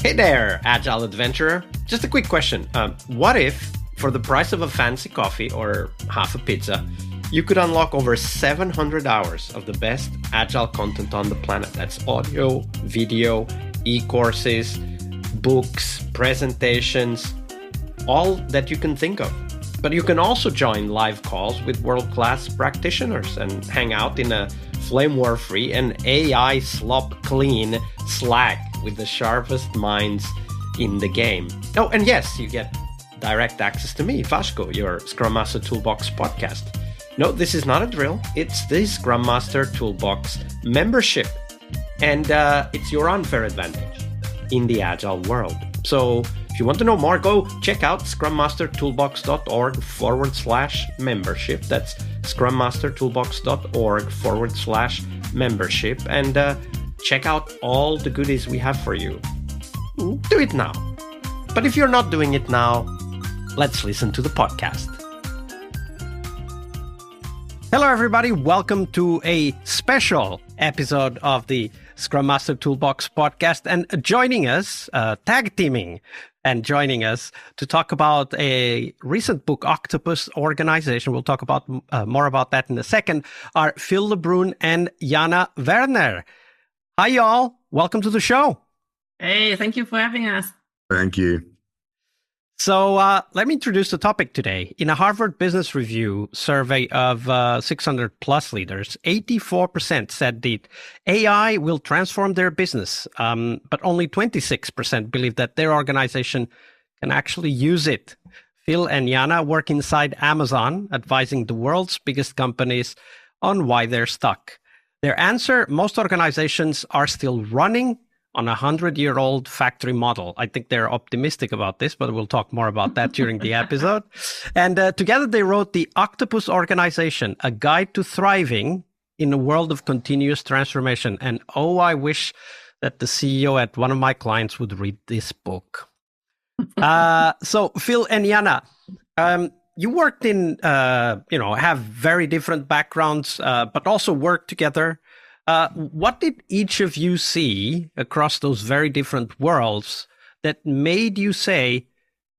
Hey there, Agile Adventurer. Just a quick question. What if, for the price of a fancy coffee or half a pizza, you could unlock over 700 hours of the best Agile content on the planet? That's audio, video, e-courses, books, presentations, all that you can think of. But you can also join live calls with world-class practitioners and hang out in a flame war-free and AI slop-clean Slack with the sharpest minds in the game. Oh, and yes, you get direct access to me, Vasco, your Scrum Master Toolbox podcast. No, this is not a drill. It's the Scrum Master Toolbox membership. And it's your unfair advantage in the Agile world. So if you want to know more, go check out scrummastertoolbox.org/membership. That's scrummastertoolbox.org/membership. And check out all the goodies we have for you. Do it now. But if you're not doing it now, let's listen to the podcast. Hello, everybody. Welcome to a special episode of the Scrum Master Toolbox podcast. And joining us, tag teaming and joining us to talk about a recent book, Octopus Organization. We'll talk about more about that in a second, are Phil Le-Brun and Jana Werner. Hi, y'all. Welcome to the show. Hey, thank you for having us. Thank you. So let me introduce the topic today. In a Harvard Business Review survey of 600 plus leaders, 84% said that AI will transform their business, but only 26% believe that their organization can actually use it. Phil and Jana work inside Amazon, advising the world's biggest companies on why they're stuck. Their answer, most organizations are still running on a 100-year-old factory model. I think they're optimistic about this, but we'll talk more about that during the episode. And together they wrote the Octopus Organization, a guide to thriving in a world of continuous transformation. And oh, I wish that the CEO at one of my clients would read this book. So Phil and Jana, you worked in, have very different backgrounds, but also work together. What did each of you see across those very different worlds that made you say,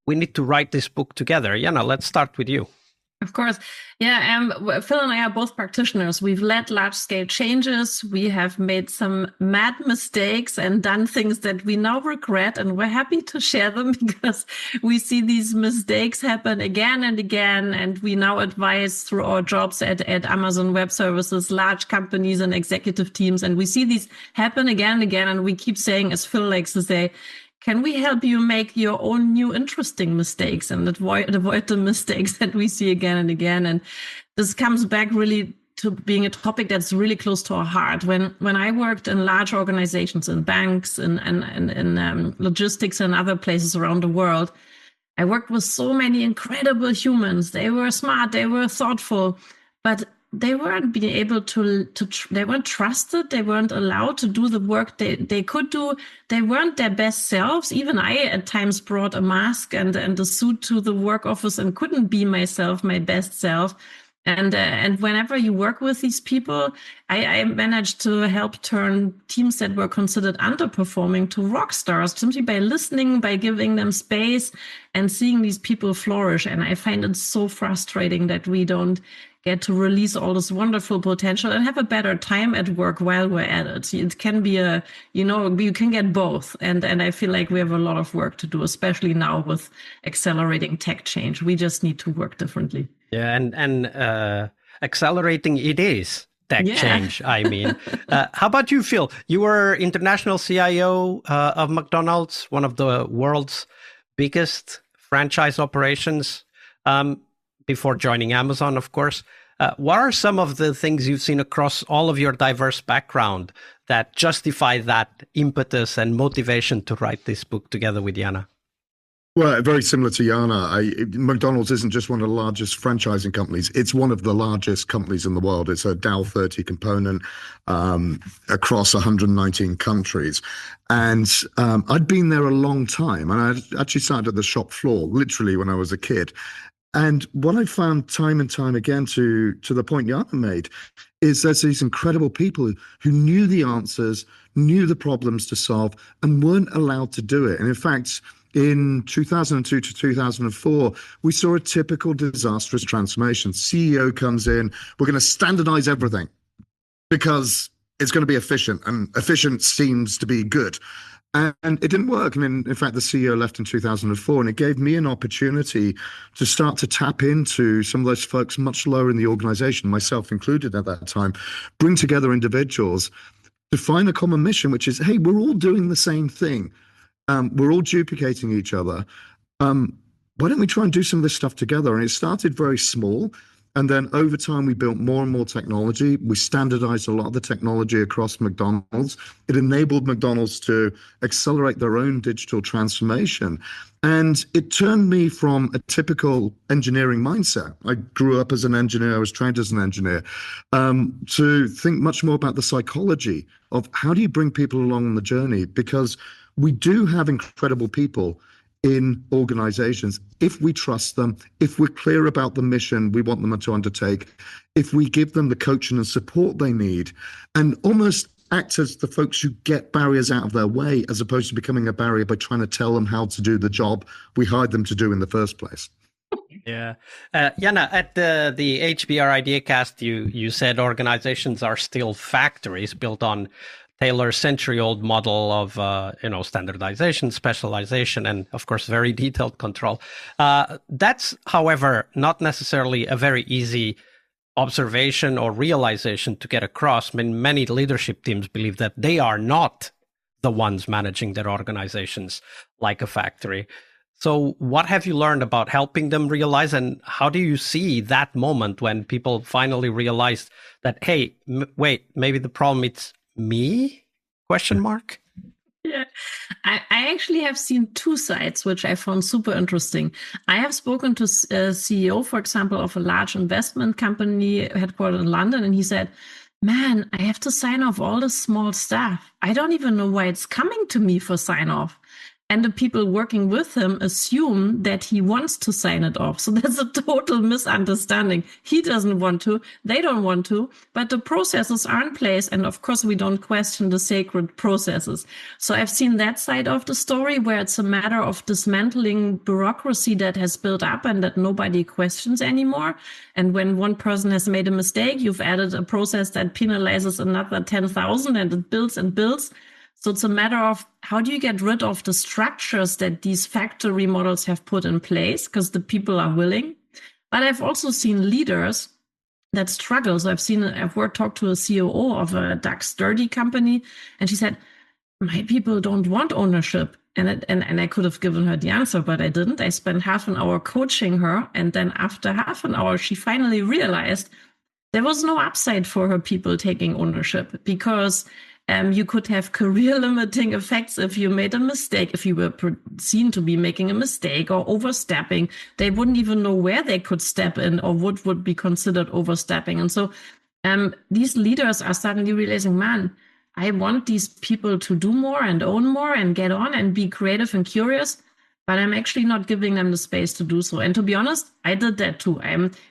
we need to write this book together? Jana, let's start with you. Of course. Yeah, Phil and I are both practitioners. We've led large-scale changes. We have made some mad mistakes and done things that we now regret, and we're happy to share them because we see these mistakes happen again and again, and we now advise through our jobs at Amazon Web Services, large companies and executive teams, and we see these happen again and again, and we keep saying, as Phil likes to say, can we help you make your own new interesting mistakes and avoid the mistakes that we see again and again? And this comes back really to being a topic that's really close to our heart. When I worked in large organizations, in banks, and logistics and other places around the world, I worked with so many incredible humans. They were smart, they were thoughtful, but they weren't being able they weren't trusted. They weren't allowed to do the work they could do. They weren't their best selves. Even I at times brought a mask and a suit to the work office and couldn't be myself, my best self. And whenever you work with these people, I managed to help turn teams that were considered underperforming to rock stars simply by listening, by giving them space and seeing these people flourish. And I find it so frustrating that we don't get to release all this wonderful potential and have a better time at work while we're at it. It can be you can get both. And I feel like we have a lot of work to do, especially now with accelerating tech change. We just need to work differently. Yeah, and accelerating it is tech change, I mean. How about you, Phil? You were international CIO of McDonald's, one of the world's biggest franchise operations, before joining Amazon, of course. What are some of the things you've seen across all of your diverse background that justify that impetus and motivation to write this book together with Jana? Well, very similar to Jana, McDonald's isn't just one of the largest franchising companies. It's one of the largest companies in the world. It's a Dow 30 component across 119 countries. And I'd been there a long time. And I actually started at the shop floor, literally when I was a kid. And what I found time and time again, to the point Jana made, is there's these incredible people who knew the answers, knew the problems to solve, and weren't allowed to do it. And in fact, in 2002 to 2004, we saw a typical disastrous transformation. CEO comes in, we're going to standardize everything because it's going to be efficient, and efficient seems to be good. And it didn't work. And in fact, the CEO left in 2004, and it gave me an opportunity to start to tap into some of those folks much lower in the organization, myself included at that time, bring together individuals to find a common mission, which is, hey, we're all doing the same thing. We're all duplicating each other. Why don't we try and do some of this stuff together? And it started very small. And then over time, we built more and more technology. We standardized a lot of the technology across McDonald's. It enabled McDonald's to accelerate their own digital transformation. And it turned me from a typical engineering mindset. I grew up as an engineer, I was trained as an engineer, to think much more about the psychology of how do you bring people along on the journey? Because we do have incredible people in organizations if we trust them, if we're clear about the mission we want them to undertake, if we give them the coaching and support they need, and almost act as the folks who get barriers out of their way, as opposed to becoming a barrier by trying to tell them how to do the job we hired them to do in the first place. Yeah. Jana, at the HBR IdeaCast, you said organizations are still factories built on Taylor's century-old model of standardization, specialization, and of course very detailed control. That's, however, not necessarily a very easy observation or realization to get across. I mean, many leadership teams believe that they are not the ones managing their organizations like a factory. So what have you learned about helping them realize, and how do you see that moment when people finally realize that, hey, wait, maybe the problem is me? Question mark. Yeah, I actually have seen two sides, which I found super interesting. I have spoken to a CEO, for example, of a large investment company headquartered in London, and he said, man, I have to sign off all this small stuff. I don't even know why it's coming to me for sign off. And the people working with him assume that he wants to sign it off. So that's a total misunderstanding. He doesn't want to, they don't want to, but the processes are in place. And of course, we don't question the sacred processes. So I've seen that side of the story where it's a matter of dismantling bureaucracy that has built up and that nobody questions anymore. And when one person has made a mistake, you've added a process that penalizes another 10,000 and it builds and builds. So it's a matter of how do you get rid of the structures that these factory models have put in place, because the people are willing. But I've also seen leaders that struggle. So I've talked to a COO of a DAX 30 company, and she said, my people don't want ownership. And I could have given her the answer, but I didn't. I spent half an hour coaching her. And then after half an hour, she finally realized there was no upside for her people taking ownership, because you could have career limiting effects if you made a mistake, if you were seen to be making a mistake or overstepping. They wouldn't even know where they could step in or what would be considered overstepping. And so these leaders are suddenly realizing, man, I want these people to do more and own more and get on and be creative and curious, but I'm actually not giving them the space to do so. And to be honest, I did that too.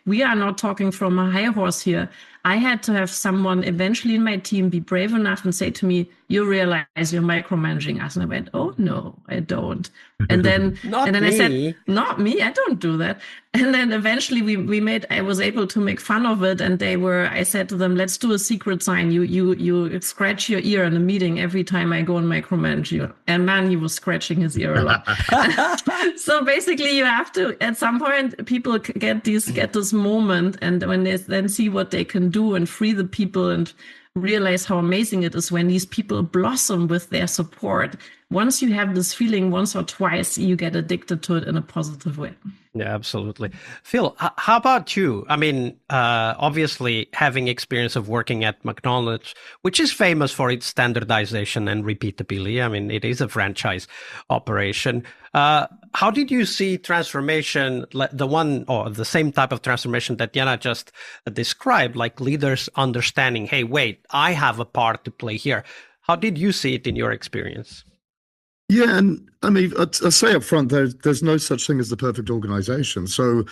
We are not talking from a high horse here. I had to have someone eventually in my team be brave enough and say to me, you realize you're micromanaging us. And I went, oh, no, I don't. And then, I said, not me, I don't do that. And then eventually I was able to make fun of it. And I said to them, let's do a secret sign. You scratch your ear in a meeting every time I go and micromanage you. And man, he was scratching his ear a lot. So basically you have to, at some point, people get this moment. And when they then see what they can do and free the people and realize how amazing it is when these people blossom with their support. Once you have this feeling once or twice, you get addicted to it in a positive way. Yeah, absolutely. Phil, how about you? I mean, obviously having experience of working at McDonald's, which is famous for its standardization and repeatability. I mean, it is a franchise operation. How did you see transformation, the one or the same type of transformation that Jana just described, like leaders understanding, hey, wait, I have a part to play here. How did you see it in your experience? Yeah, and I mean, I'll say up front, there's no such thing as the perfect organization. So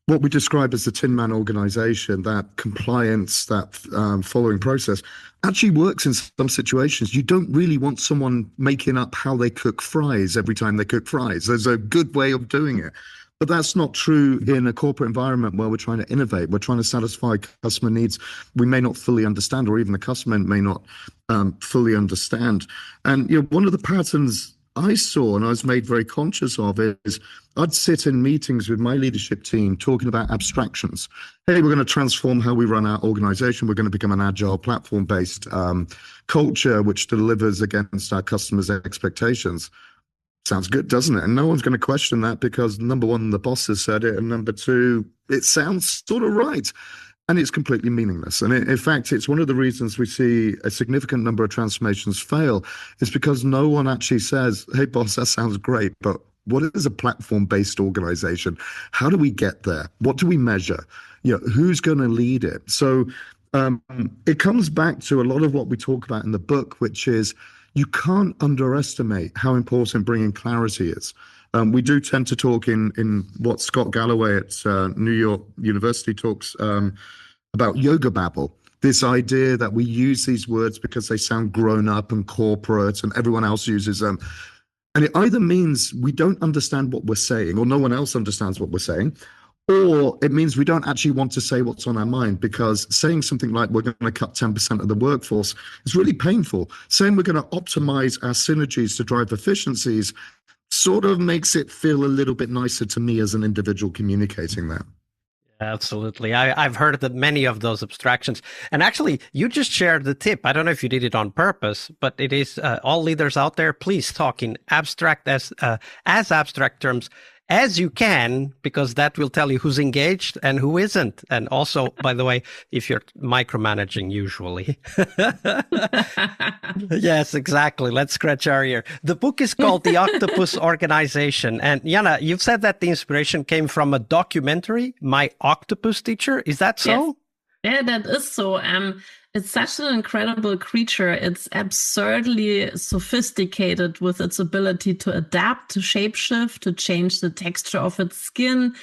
what we describe as the Tin Man organization, that compliance, that following process, actually works in some situations. You don't really want someone making up how they cook fries every time they cook fries. There's a good way of doing it. But that's not true in a corporate environment where we're trying to innovate. We're trying to satisfy customer needs we may not fully understand, or even the customer may not fully understand. And one of the patterns I saw and I was made very conscious of is I'd sit in meetings with my leadership team talking about abstractions. Hey, we're going to transform how we run our organization. We're going to become an agile platform-based culture which delivers against our customers' expectations. Sounds good, doesn't it? And no one's going to question that because number one, the boss has said it, and number two, it sounds sort of right. And it's completely meaningless. And in fact, it's one of the reasons we see a significant number of transformations fail is because no one actually says, hey, boss, that sounds great, but what is a platform-based organization? How do we get there? What do we measure? Who's going to lead it? So it comes back to a lot of what we talk about in the book, which is you can't underestimate how important bringing clarity is. We do tend to talk in what Scott Galloway at New York University talks about yoga babble, this idea that we use these words because they sound grown up and corporate and everyone else uses them. And it either means we don't understand what we're saying or no one else understands what we're saying, or it means we don't actually want to say what's on our mind, because saying something like we're going to cut 10% of the workforce is really painful. Saying we're going to optimize our synergies to drive efficiencies sort of makes it feel a little bit nicer to me as an individual communicating that. Absolutely. I've heard that many of those abstractions. And actually, you just shared the tip. I don't know if you did it on purpose, but it is all leaders out there, please talk in abstract as abstract terms as you can, because that will tell you who's engaged and who isn't. And also, by the way, if you're micromanaging usually. Yes, exactly. Let's scratch our ear. The book is called The Octopus Organization. And Jana, you've said that the inspiration came from a documentary, My Octopus Teacher. Is that so? Yes. Yeah, that is so. It's such an incredible creature. It's absurdly sophisticated with its ability to adapt, to shapeshift, to change the texture of its skin.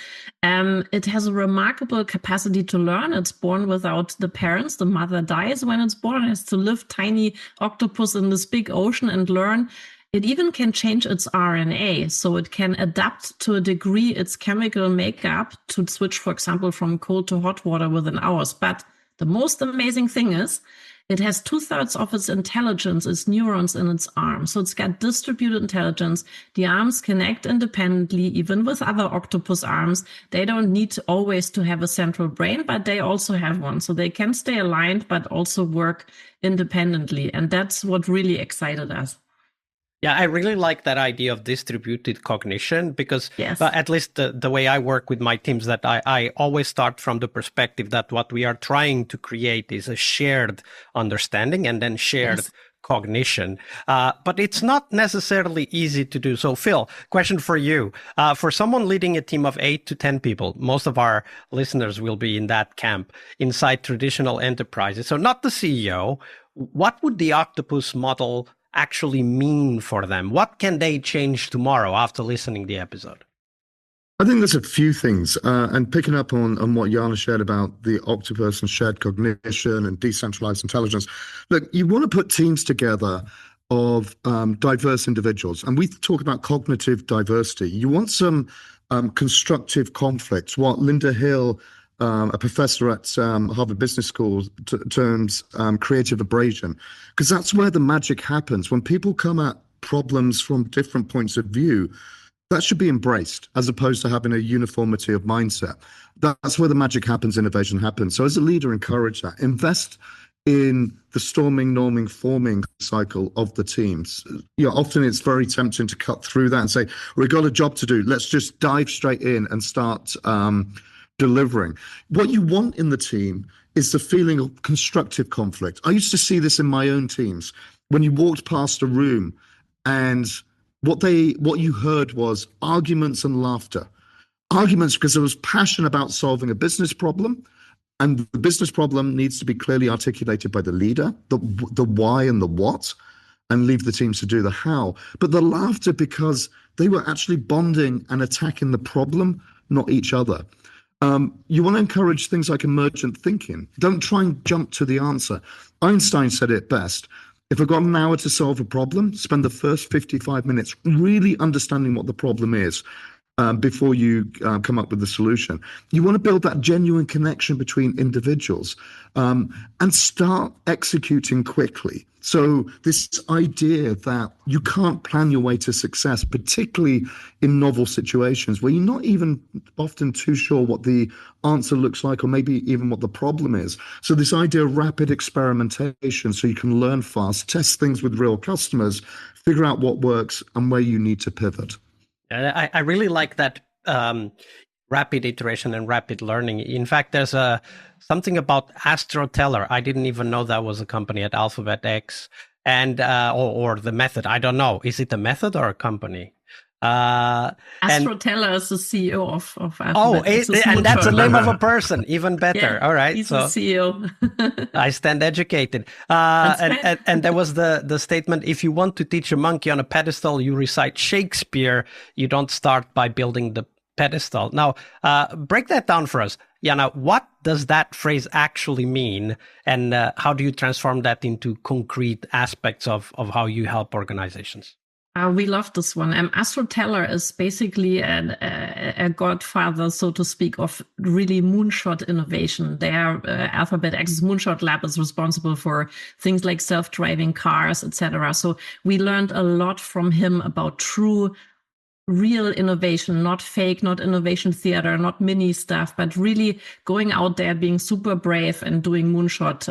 It has a remarkable capacity to learn. It's born without the parents. The mother dies when it's born. It has to live tiny octopus in this big ocean and learn. It even can change its RNA, so it can adapt to a degree its chemical makeup to switch, for example, from cold to hot water within hours. But the most amazing thing is it has 2/3 of its intelligence, its neurons in its arm. So it's got distributed intelligence. The arms connect independently, even with other octopus arms. They don't need always to have a central brain, but they also have one. So they can stay aligned, but also work independently. And that's what really excited us. Yeah, I really like that idea of distributed cognition because Yes. at least the way I work with my teams, that I always start from the perspective that what we are trying to create is a shared understanding and then shared cognition. But it's not necessarily easy to do. So Phil, question for you. For someone leading a team of 8 to 10 people, most of our listeners will be in that camp inside traditional enterprises. So not the CEO. What would the octopus model actually mean for them? What can they change tomorrow after listening to the episode? I think there's a few things, and picking up on what Jana shared about the octopus and shared cognition and decentralized intelligence. Look, you want to put teams together of diverse individuals, and we talk about cognitive diversity. You want some constructive conflicts. What Linda Hill, a professor at Harvard Business School, terms creative abrasion, because that's where the magic happens. When people come at problems from different points of view, that should be embraced as opposed to having a uniformity of mindset. That's where the magic happens, innovation happens. So as a leader, encourage that. Invest in the storming, norming, forming cycle of the teams. Often it's very tempting to cut through that and say, we've got a job to do. Let's just dive straight in and start delivering. What you want in the team is the feeling of constructive conflict. I used to see this in my own teams. When you walked past a room and what you heard was arguments and laughter. Arguments because there was passion about solving a business problem, and the business problem needs to be clearly articulated by the leader, the why and the what, and leave the teams to do the how. But the laughter because they were actually bonding and attacking the problem, not each other. You want to encourage things like emergent thinking. Don't try and jump to the answer. Einstein said it best. If I've got an hour to solve a problem, spend the first 55 minutes really understanding what the problem is before you come up with the solution. You want to build that genuine connection between individuals and start executing quickly. So this idea that you can't plan your way to success, particularly in novel situations where you're not even often too sure what the answer looks like or maybe even what the problem is. So this idea of rapid experimentation so you can learn fast, test things with real customers, figure out what works and where you need to pivot. I really like that rapid iteration and rapid learning. In fact, there's something about AstroTeller. I didn't even know that was a company at Alphabet X, and or the method. I don't know. Is it a method or a company? AstroTeller is the CEO of Alphabet. Oh, and that's the name of a person. Even better. Yeah, all right. He's the CEO. I stand educated. And there was the statement, if you want to teach a monkey on a pedestal, you recite Shakespeare. You don't start by building the pedestal. Now, break that down for us. Jana, what does that phrase actually mean? And how do you transform that into concrete aspects of how you help organizations? We love this one. AstroTeller is basically a godfather, so to speak, of really moonshot innovation. Their Alphabet X's Moonshot Lab is responsible for things like self-driving cars, etc. So we learned a lot from him about true real innovation, not fake, not innovation theater, not mini stuff, but really going out there, being super brave and doing moonshots.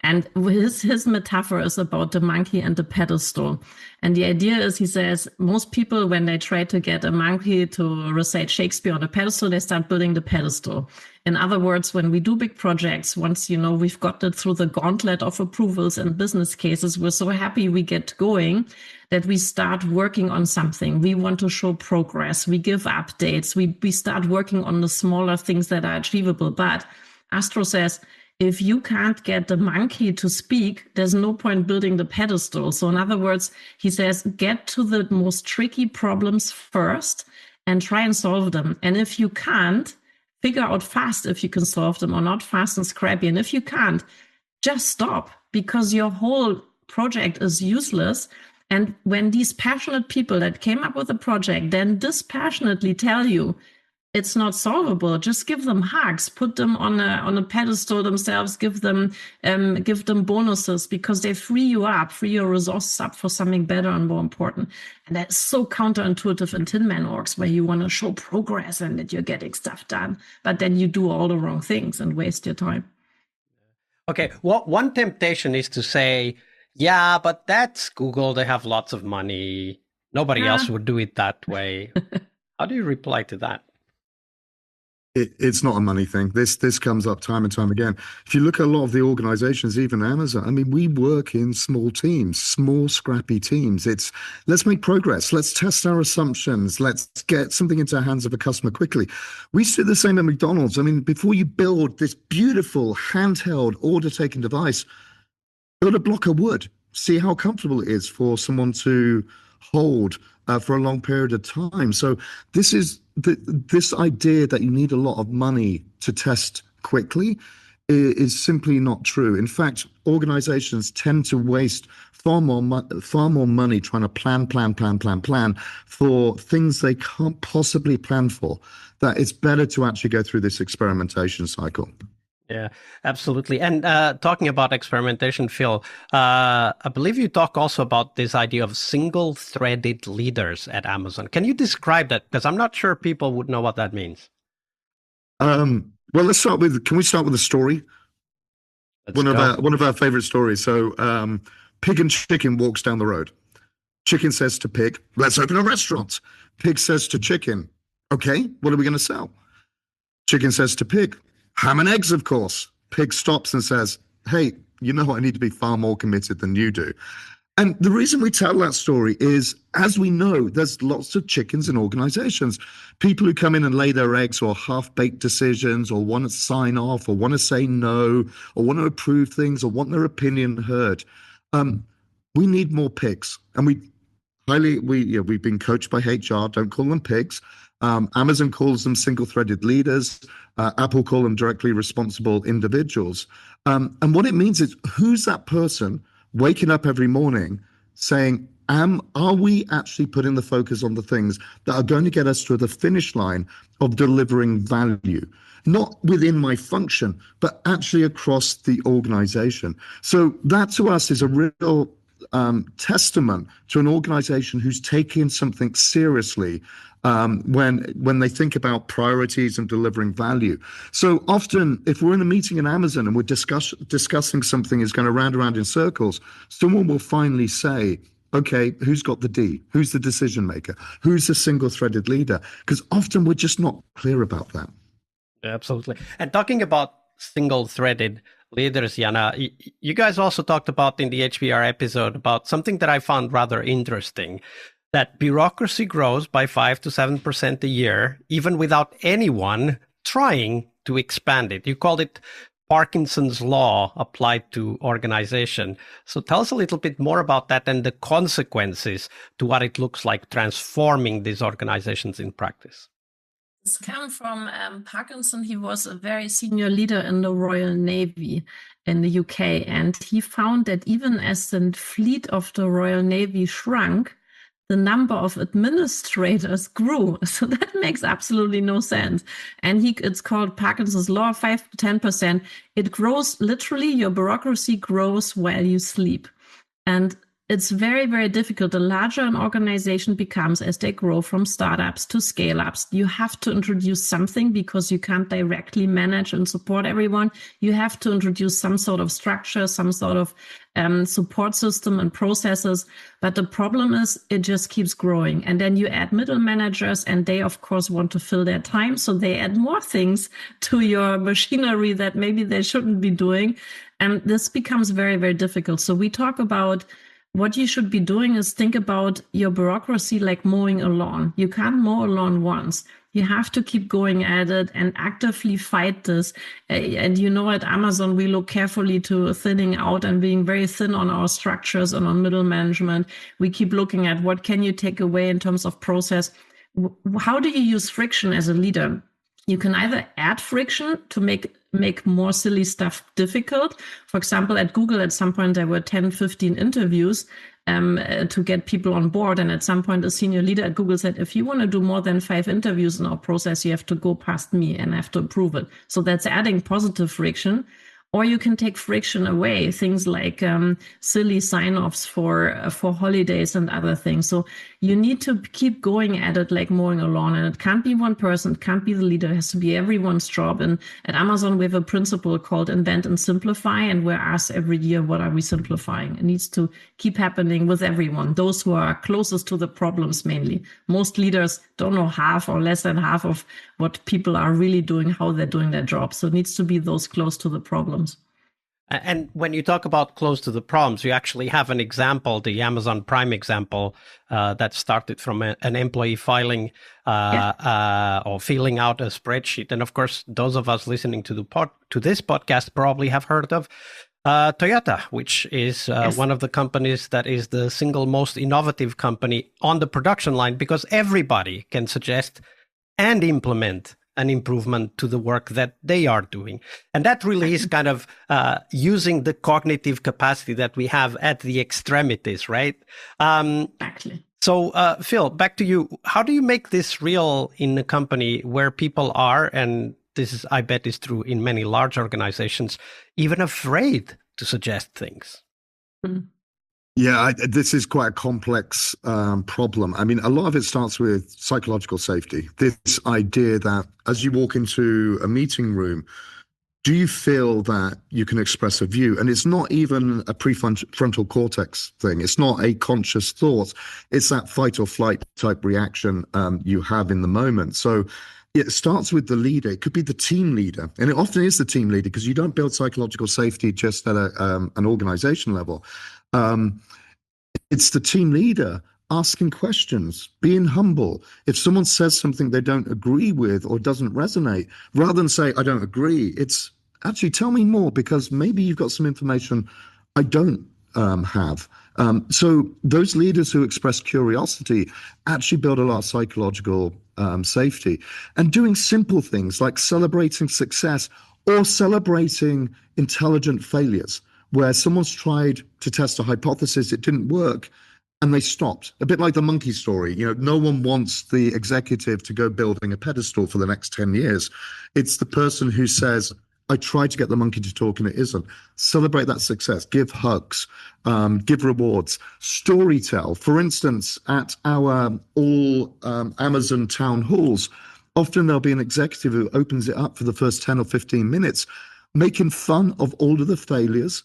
And his metaphor is about the monkey and the pedestal. And the idea is, he says, most people, when they try to get a monkey to recite Shakespeare on a pedestal, they start building the pedestal. In other words, when we do big projects, once, we've got it through the gauntlet of approvals and business cases, we're so happy we get going that we start working on something. We want to show progress. We give updates. We start working on the smaller things that are achievable. But Astro says, if you can't get the monkey to speak, there's no point building the pedestal. So in other words, he says, get to the most tricky problems first and try and solve them. And if you can't, figure out fast if you can solve them or not, fast and scrappy. And if you can't, just stop, because your whole project is useless. And when these passionate people that came up with a project then dispassionately tell you it's not solvable, just give them hugs, put them on a pedestal themselves, give them bonuses, because they free you up, free your resources up for something better and more important. And that's so counterintuitive in Tin Man orgs, where you want to show progress and that you're getting stuff done, but then you do all the wrong things and waste your time. Okay, well, one temptation is to say, yeah, but that's Google. They have lots of money. Nobody else would do it that way. How do you reply to that? It's not a money thing. This comes up time and time again. If you look at a lot of the organizations, even Amazon, I mean, we work in small teams, small, scrappy teams. It's let's make progress. Let's test our assumptions. Let's get something into the hands of a customer quickly. We do the same at McDonald's. I mean, before you build this beautiful handheld order-taking device, build a block of wood. See how comfortable it is for someone to hold for a long period of time. So this is this idea that you need a lot of money to test quickly is simply not true. In fact, organizations tend to waste far more money trying to plan for things they can't possibly plan for. That it's better to actually go through this experimentation cycle. Yeah, absolutely. And talking about experimentation, Phil, I believe you talk also about this idea of single-threaded leaders at Amazon. Can you describe that? Because I'm not sure people would know what that means. Well, let's start with. Can we start with a story? One of our favorite stories. So, pig and chicken walks down the road. Chicken says to pig, "Let's open a restaurant." Pig says to chicken, "Okay, what are we going to sell?" Chicken says to pig, "Ham and eggs, of course." Pig stops and says, "Hey, I need to be far more committed than you do." And the reason we tell that story is, as we know, there's lots of chickens in organizations. People who come in and lay their eggs, or half-baked decisions, or want to sign off, or want to say no, or want to approve things, or want their opinion heard. We need more pigs. And we've been coached by HR, don't call them pigs. Amazon calls them single-threaded leaders. Apple call them directly responsible individuals. And what it means is, who's that person waking up every morning saying, are we actually putting the focus on the things that are going to get us to the finish line of delivering value? Not within my function, but actually across the organization. So that to us is a real testament to an organization who's taking something seriously when they think about priorities and delivering value. So often, if we're in a meeting in Amazon and we're discussing something is going to round around in circles, someone will finally say, okay, who's got the D? Who's the decision maker? Who's the single-threaded leader? Because often we're just not clear about that. Absolutely. And talking about single-threaded leaders, Jana, you guys also talked about in the HBR episode about something that I found rather interesting, that bureaucracy grows by 5 to 7% a year, even without anyone trying to expand it. You called it Parkinson's law applied to organization. So tell us a little bit more about that and the consequences to what it looks like transforming these organizations in practice. This comes from Parkinson. He was a very senior leader in the Royal Navy in the UK, and he found that even as the fleet of the Royal Navy shrunk, the number of administrators grew. So that makes absolutely no sense. And it's called Parkinson's law, 5 to 10%. It grows, literally, your bureaucracy grows while you sleep. And it's very, very difficult. The larger an organization becomes as they grow from startups to scale-ups, you have to introduce something because you can't directly manage and support everyone. You have to introduce some sort of structure, some sort of support system and processes. But the problem is it just keeps growing. And then you add middle managers, and they, of course, want to fill their time. So they add more things to your machinery that maybe they shouldn't be doing. And this becomes very, very difficult. So we talk about what you should be doing is think about your bureaucracy like mowing a lawn. You can't mow a lawn once. You have to keep going at it and actively fight this. And you know, at Amazon, we look carefully to thinning out and being very thin on our structures and on middle management. We keep looking at what can you take away in terms of process. How do you use friction as a leader? You can either add friction to make more silly stuff difficult. For example, at Google, at some point, there were 10, 15 interviews to get people on board. And at some point, a senior leader at Google said, if you want to do more than 5 interviews in our process, you have to go past me and have to approve it. So that's adding positive friction. Or you can take friction away, things like silly sign-offs for holidays and other things. So you need to keep going at it like mowing a lawn. And it can't be one person, it can't be the leader, it has to be everyone's job. And at Amazon, we have a principle called invent and simplify. And we're asked every year, what are we simplifying? It needs to keep happening with everyone, those who are closest to the problems mainly. Most leaders don't know half or less than half of what people are really doing, how they're doing their job. So it needs to be those close to the problems. And when you talk about close to the problems, you actually have an example, the Amazon Prime example, that started from an employee filing or filling out a spreadsheet. And of course, those of us listening to this podcast probably have heard of Toyota, which is one of the companies that is the single most innovative company on the production line, because everybody can suggest and implement an improvement to the work that they are doing. And that really is kind of using the cognitive capacity that we have at the extremities, right? Exactly. So, Phil, back to you. How do you make this real in a company where people are, and this is, I bet, is true in many large organizations, even afraid to suggest things? Mm. Yeah, this is quite a complex problem. I mean, a lot of it starts with psychological safety. This idea that as you walk into a meeting room, do you feel that you can express a view? And it's not even a prefrontal cortex thing. It's not a conscious thought. It's that fight or flight type reaction you have in the moment. So it starts with the leader. It could be the team leader. And it often is the team leader, because you don't build psychological safety just at an organization level. It's the team leader asking questions, being humble. If someone says something they don't agree with or doesn't resonate, rather than say, I don't agree, it's actually tell me more, because maybe you've got some information I don't have. So those leaders who express curiosity actually build a lot of psychological safety, and doing simple things like celebrating success or celebrating intelligent failures, where someone's tried to test a hypothesis, it didn't work, and they stopped. A bit like the monkey story. No one wants the executive to go building a pedestal for the next 10 years. It's the person who says, I tried to get the monkey to talk and it isn't. Celebrate that success. Give hugs. Give rewards. Storytell. For instance, at our all Amazon town halls, often there'll be an executive who opens it up for the first 10 or 15 minutes, making fun of all of the failures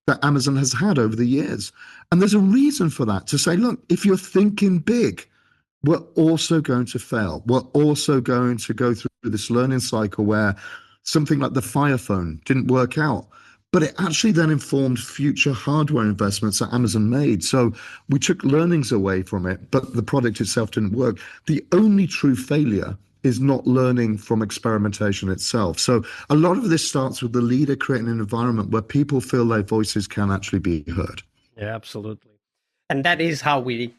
that Amazon has had over the years. And there's a reason for that, to say, look, if you're thinking big, we're also going to fail. We're also going to go through this learning cycle where something like the Fire Phone didn't work out, but it actually then informed future hardware investments that Amazon made. So we took learnings away from it, but the product itself didn't work. The only true failure is not learning from experimentation itself. So a lot of this starts with the leader creating an environment where people feel their voices can actually be heard. Yeah, absolutely. And that is how we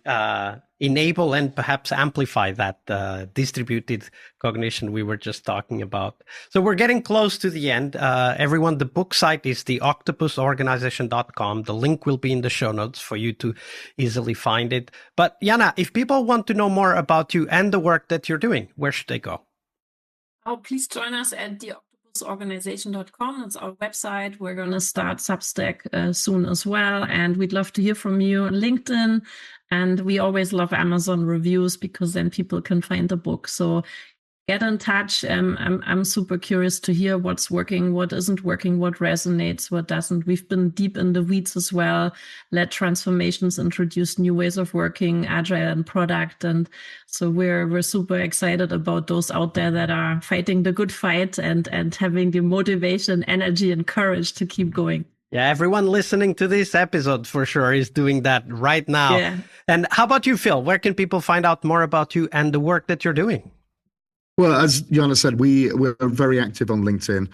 enable and perhaps amplify that distributed cognition we were just talking about. So we're getting close to the end. Everyone, the book site is the octopusorganization.com. The link will be in the show notes for you to easily find it. But Jana, if people want to know more about you and the work that you're doing, where should they go? Oh, please join us at the Organization.com. That's our website. We're going to start Substack soon as well. And we'd love to hear from you on LinkedIn. And we always love Amazon reviews because then people can find the book. So get in touch. I'm super curious to hear what's working, what isn't working, what resonates, what doesn't. We've been deep in the weeds as well, led transformations, introduced new ways of working, agile and product. And so we're super excited about those out there that are fighting the good fight and having the motivation, energy, and courage to keep going. Yeah, everyone listening to this episode for sure is doing that right now. Yeah. And how about you, Phil? Where can people find out more about you and the work that you're doing? Well, as Jana said, we're very active on LinkedIn.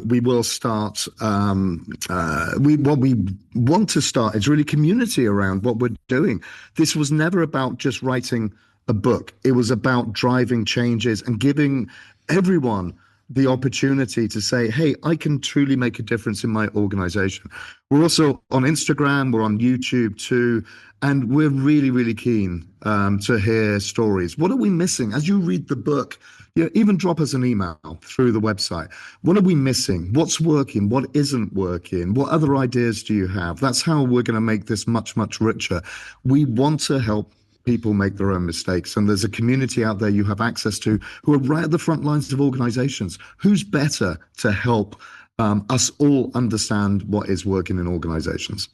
We will start. What we want to start is really community around what we're doing. This was never about just writing a book. It was about driving changes and giving everyone the opportunity to say, hey, I can truly make a difference in my organization. We're also on Instagram, we're on YouTube too, and we're really, really keen to hear stories. What are we missing? As you read the book, even drop us an email through the website. What are we missing? What's working? What isn't working? What other ideas do you have? That's how we're going to make this much, much richer. We want to help people make their own mistakes. And there's a community out there you have access to who are right at the front lines of organizations. Who's better to help us all understand what is working in organizations?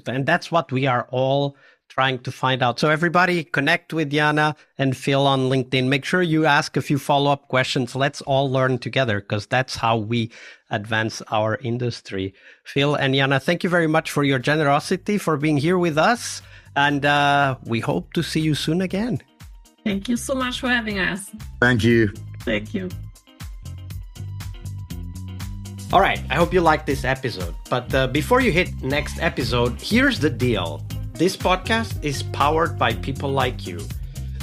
And that's what we are all trying to find out. So everybody connect with Jana and Phil on LinkedIn. Make sure you ask a few follow-up questions. Let's all learn together because that's how we advance our industry. Phil and Jana, thank you very much for your generosity, for being here with us. And we hope to see you soon again. Thank you so much for having us. Thank you. Thank you. All right, I hope you liked this episode. But before you hit next episode, here's the deal. This podcast is powered by people like you,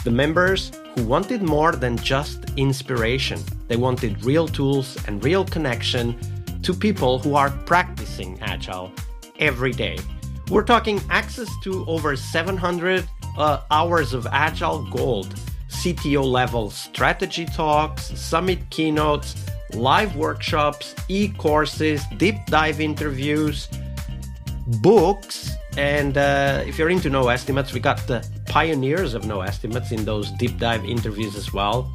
the members who wanted more than just inspiration. They wanted real tools and real connection to people who are practicing Agile every day. We're talking access to over 700 hours of Agile Gold, CTO level strategy talks, summit keynotes, live workshops, e-courses, deep dive interviews, books, and if you're into no estimates, we got the pioneers of no estimates in those deep dive interviews as well.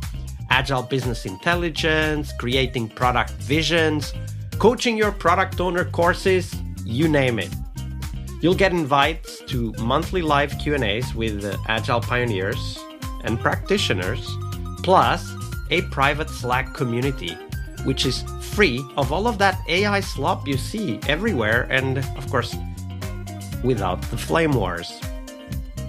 Agile business intelligence, creating product visions, coaching your product owner courses, you name it. You'll get invites to monthly live Q&As with Agile pioneers and practitioners, plus a private Slack community, which is free of all of that AI slop you see everywhere, and of course, without the flame wars.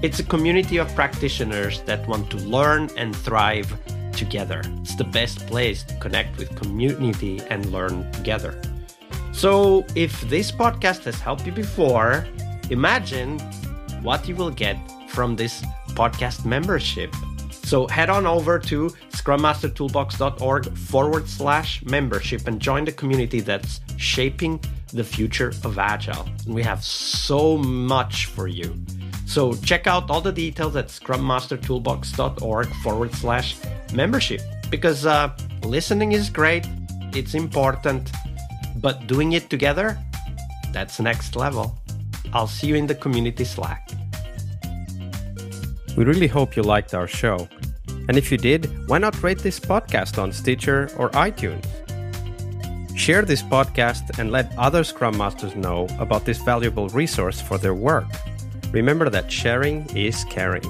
It's a community of practitioners that want to learn and thrive together. It's the best place to connect with community and learn together. So if this podcast has helped you before, imagine what you will get from this podcast membership. So head on over to scrummastertoolbox.org/membership and join the community that's shaping the future of Agile. And we have so much for you. So check out all the details at scrummastertoolbox.org/membership, because listening is great, it's important, but doing it together, that's next level. I'll see you in the community Slack. We really hope you liked our show. And if you did, why not rate this podcast on Stitcher or iTunes? Share this podcast and let other Scrum Masters know about this valuable resource for their work. Remember that sharing is caring.